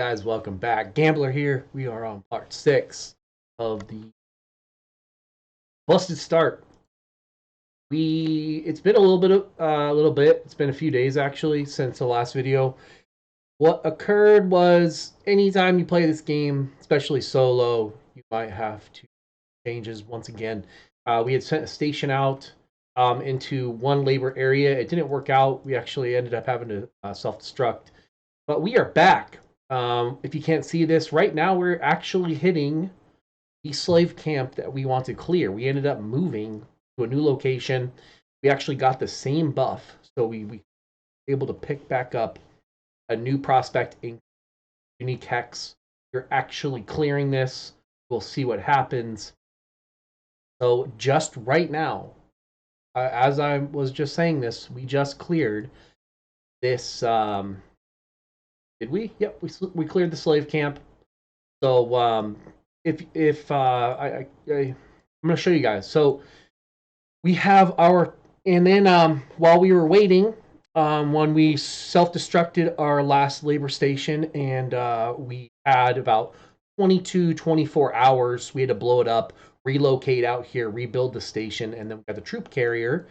Guys, welcome back. Gambler here. We are on part 6 of the busted start. It's been it's been a few days actually since the last video. What occurred was anytime you play this game, especially solo, you might have to changes once again. We had sent a station out into one labor area. It didn't work out. We actually ended up having to self-destruct. But we are back. If you can't see this, right now we're actually hitting the slave camp that we want to clear. We ended up moving to a new location. We actually got the same buff, so we were able to pick back up a new prospect in unique hex. You're actually clearing this. We'll see what happens. So just right now, as I was just saying this, we just cleared this. Did we? Yep, we cleared the slave camp. So if I'm gonna show you guys. So we have our, and then while we were waiting, when we self-destructed our last labor station, and we had about 24 hours. We had to blow it up, relocate out here, rebuild the station, and then we got the troop carrier.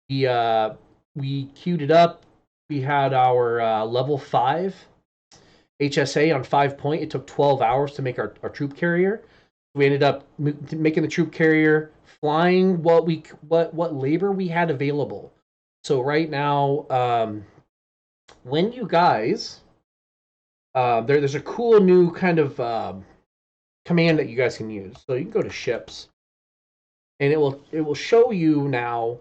We queued it up. We had our level 5 HSA on 5 point. It took 12 hours to make our troop carrier. We ended up making the troop carrier, flying what labor we had available. So right now, when you guys, there's a cool new kind of command that you guys can use. So you can go to ships, and it will show you now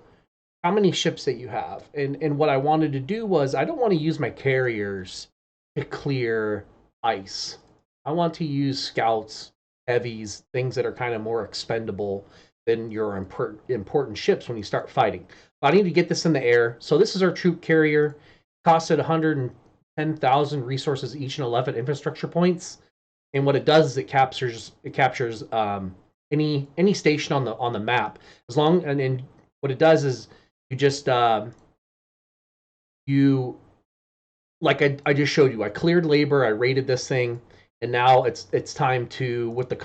how many ships that you have. And what I wanted to do was, I don't want to use my carriers to clear ice. I want to use scouts, heavies, things that are kind of more expendable than your important ships when you start fighting. But I need to get this in the air. So this is our troop carrier. Costed 110,000 resources each and 11 infrastructure points. And what it does is it captures any station on the map. As long and what it does is you just you like I just showed you. I cleared labor. I raided this thing, and now it's time to, with the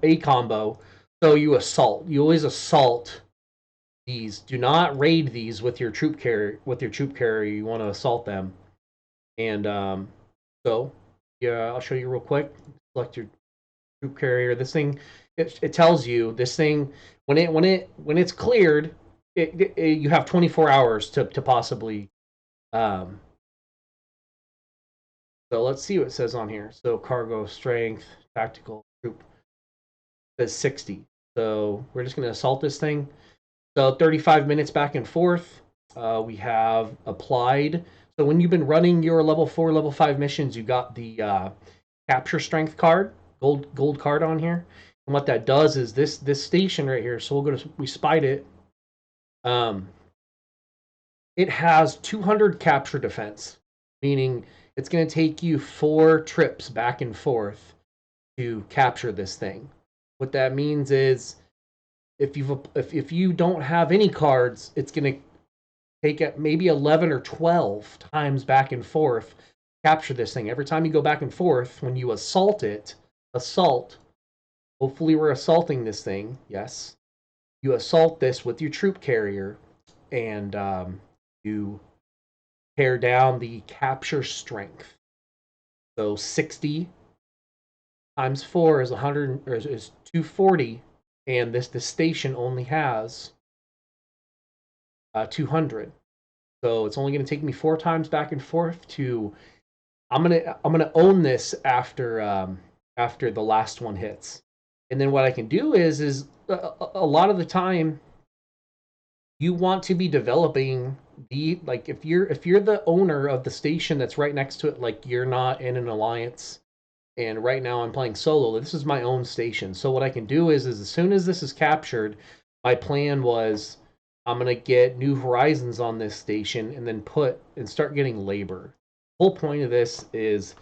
a combo. So you assault. You always assault these. Do not raid these with your troop carrier. You want to assault them, and so yeah, I'll show you real quick. Select your troop carrier. This thing, it tells you this thing when it's cleared. You have 24 hours to possibly. So let's see what it says on here. So cargo strength, tactical troop says 60. So we're just going to assault this thing. So 35 minutes back and forth. We have applied. So when you've been running your level 4, level 5 missions, you got the capture strength card, gold card on here. And what that does is this station right here. So we spied it. It has 200 capture defense, meaning it's going to take you 4 trips back and forth to capture this thing. What that means is, if you don't have any cards, it's going to take it maybe 11 or 12 times back and forth to capture this thing. Every time you go back and forth, when you assault, hopefully we're assaulting this thing, yes. You assault this with your troop carrier, and you tear down the capture strength. So 60 times 4 is 100, or is 240, and this station only has 200. So it's only going to take me 4 times back and forth to. I'm gonna own this after the last one hits, and then what I can do is a lot of the time you want to be developing like if you're the owner of the station that's right next to it, like you're not in an alliance, and right now I'm playing solo. This is my own station. So what I can do is as soon as this is captured, my plan was I'm gonna get New Horizons on this station and then start getting labor. The whole point of this is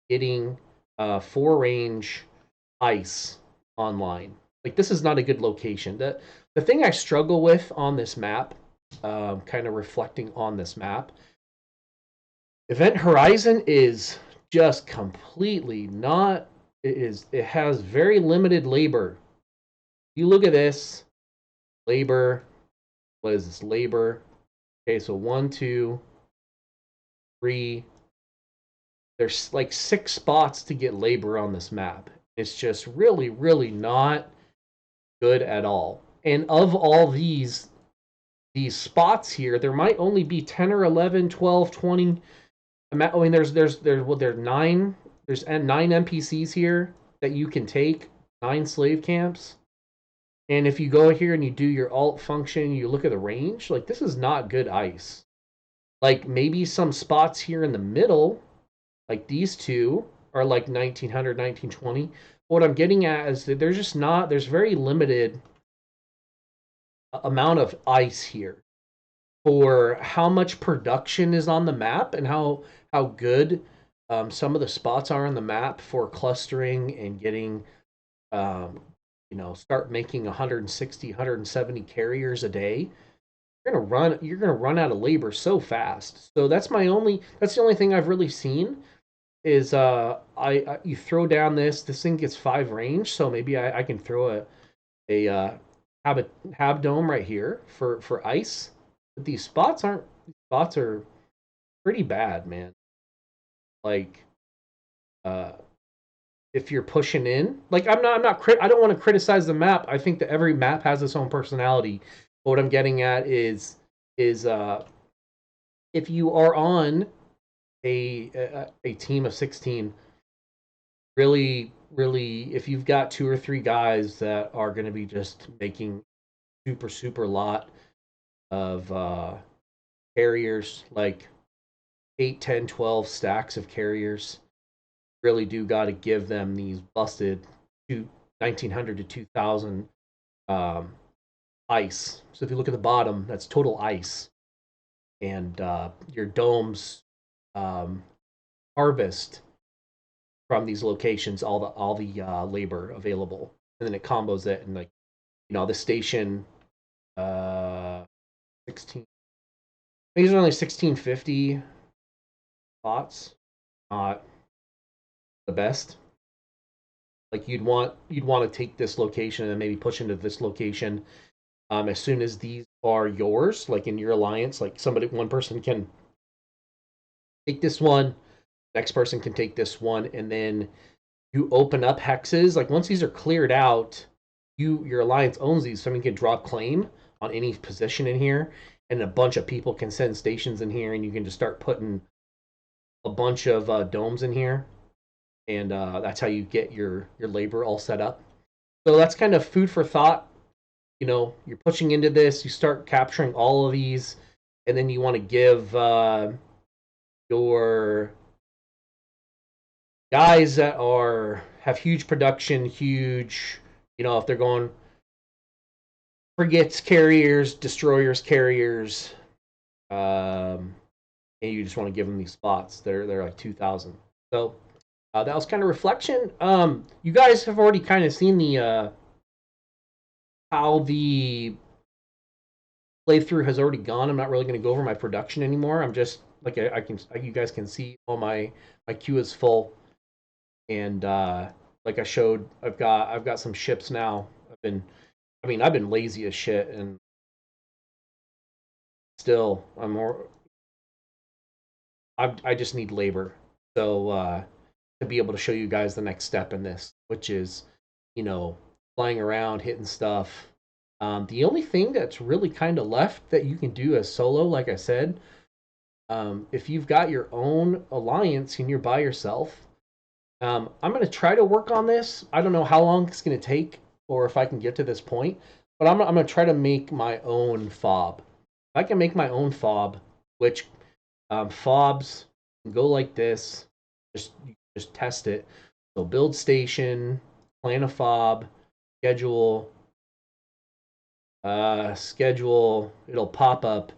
getting 4 range ice online. Like, this is not a good location. The thing I struggle with on this map, kind of reflecting on this map, Event Horizon is just completely not. It has very limited labor. You look at this labor. What is this labor? Okay, so one, two, three. There's like 6 spots to get labor on this map. It's just really, really not good at all. And of all these spots here, there might only be 10 or 11, 12, 20. I mean, there's 9. There's 9 NPCs here that you can take. 9 slave camps. And if you go here and you do your alt function, you look at the range. Like this is not good ice. Like maybe some spots here in the middle, like these two are like 1900, 1920. What I'm getting at is that there's just not. There's very limited amount of ice here for how much production is on the map and how good some of the spots are on the map for clustering and getting um, start making 160 170 carriers a day. You're gonna run out of labor so fast. So that's the only thing I've really seen is I you throw down this thing gets 5 range, so maybe I can throw a hab dome right here for ice. But these spots are pretty bad, man. Like uh if you're pushing in, like I don't want to criticize the map. I think that every map has its own personality. But what I'm getting at is if you are on a team of 16, really if you've got 2 or 3 guys that are going to be just making super lot of carriers, like 8, 10, 12 stacks of carriers, really do got to give them these busted 1900 to 2000 um, ice. So if you look at the bottom, that's total ice, and your domes um, harvest from these locations all the labor available, and then it combos it, and like the station 16. These are only 1650 spots, not the best. Like you'd want to take this location and then maybe push into this location as soon as these are yours, like in your alliance. Like one person can take this one, next person can take this one, and then you open up hexes. Like once these are cleared out, your alliance owns these. Someone can draw claim on any position in here, and a bunch of people can send stations in here, and you can just start putting a bunch of domes in here, and that's how you get your labor all set up. So that's kind of food for thought. You're pushing into this, you start capturing all of these, and then you want to give your guys that are have huge production, huge, if they're going frigates, carriers, destroyers, carriers, um, and you just want to give them these spots. They're like 2,000. So that was kind of reflection. You guys have already kind of seen the how the playthrough has already gone. I'm not really going to go over my production anymore. I'm just like you guys can see all my queue is full, and like I showed, I've got some ships now. I've been lazy as shit, and still I just need labor. So to be able to show you guys the next step in this, which is, flying around, hitting stuff. The only thing that's really kind of left that you can do as solo, like I said, if you've got your own alliance and you're by yourself, I'm going to try to work on this. I don't know how long it's going to take or if I can get to this point, but I'm going to try to make my own fob. If I can make my own fob, which fobs go like this, just test it. So build station, plan a fob, schedule, it'll pop up.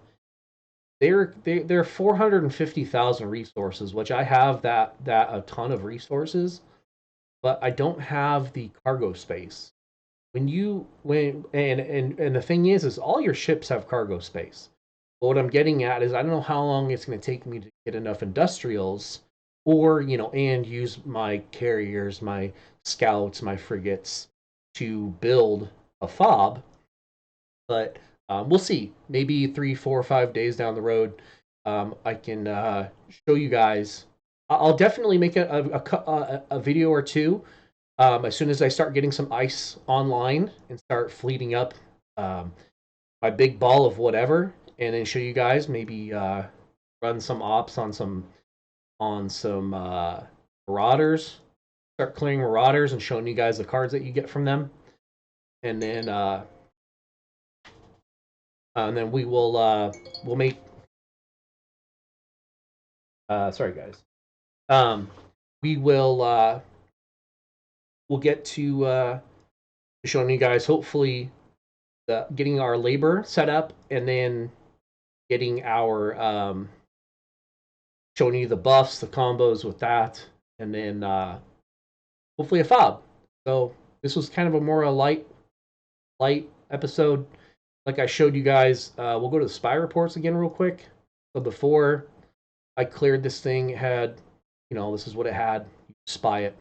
They're 450,000 resources, which I have that a ton of resources, but I don't have the cargo space. And the thing is all your ships have cargo space. But what I'm getting at is I don't know how long it's going to take me to get enough industrials or and use my carriers, my scouts, my frigates to build a fob. But we'll see. Maybe 3, 4, 5 days down the road, I can show you guys. I'll definitely make a video or two as soon as I start getting some ice online and start fleeting up um, my big ball of whatever, and then show you guys maybe run some ops on some marauders. Start clearing marauders and showing you guys the cards that you get from them, and then we will we'll make. Sorry, guys. Um, we will we'll get to showing you guys hopefully getting our labor set up, and then getting our showing you the buffs, the combos with that, and then hopefully a fob. So this was kind of a more light episode. Like I showed you guys, we'll go to the spy reports again real quick. So before I cleared this thing, it had, this is what it had. You spy it.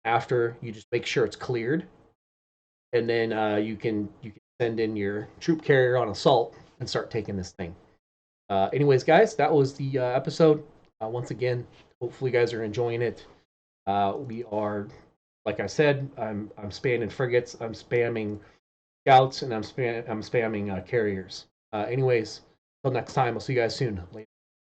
After, you just make sure it's cleared, and then you can send in your troop carrier on assault and start taking this thing. Anyways, guys, that was the episode. Once again, hopefully, you guys are enjoying it. We are, like I said, I'm spamming frigates, I'm spamming scouts, and I'm spamming carriers. Anyways, until next time, I'll see you guys soon. Later.